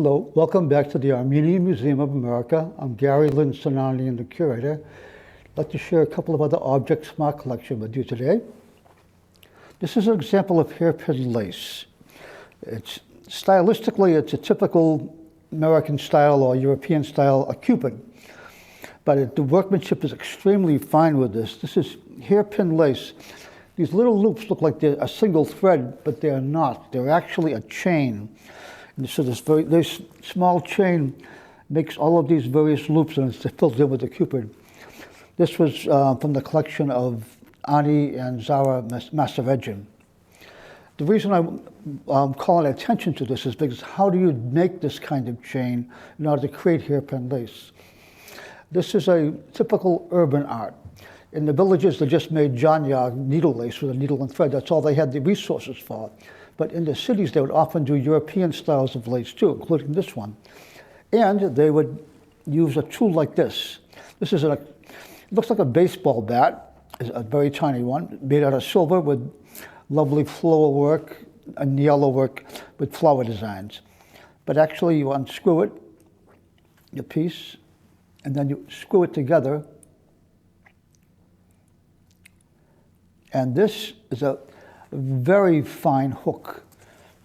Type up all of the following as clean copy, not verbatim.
Hello, welcome back to the Armenian Museum of America. I'm Gary Lind-Sinanian, the curator. I'd like to share a couple of other objects from our collection with you today. This is an example of hairpin lace. Stylistically, it's a typical American style or European style, a Cupid. But the workmanship is extremely fine with this. This is hairpin lace. These little loops look like they're a single thread, but they're not. They're actually a chain. And so this small chain makes all of these various loops, and it's filled in with the Cupid. This was from the collection of Ani and Zara Masaredjian. The reason I'm calling attention to this is because how do you make this kind of chain in order to create hairpin lace? This is a typical urban art. In the villages, they just made janya, needle lace with a needle and thread. That's all they had the resources for. But in the cities, they would often do European styles of lace too, including this one. And they would use a tool like this. This is it looks like a baseball bat, it's a very tiny one, made out of silver with lovely floral work and yellow work with flower designs. But actually, you unscrew it, your piece, and then you screw it together. And this is a very fine hook.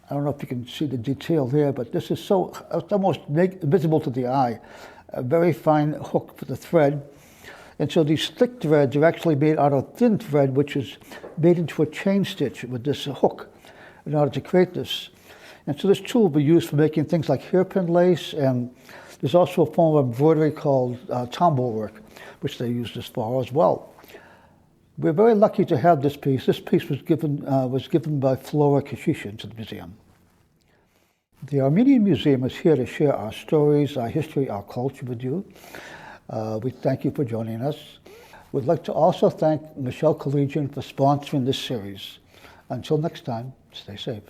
I don't know if you can see the detail here, but this is it's almost visible to the eye. A very fine hook for the thread. And so these thick threads are actually made out of thin thread, which is made into a chain stitch with this hook in order to create this. And so this tool will be used for making things like hairpin lace, and there's also a form of embroidery called tombow work, which they use this for as well. We're very lucky to have this piece. This piece was given by Flora Kashishin to the museum. The Armenian Museum is here to share our stories, our history, our culture with you. We thank you for joining us. We'd like to also thank Michelle Collegian for sponsoring this series. Until next time, stay safe.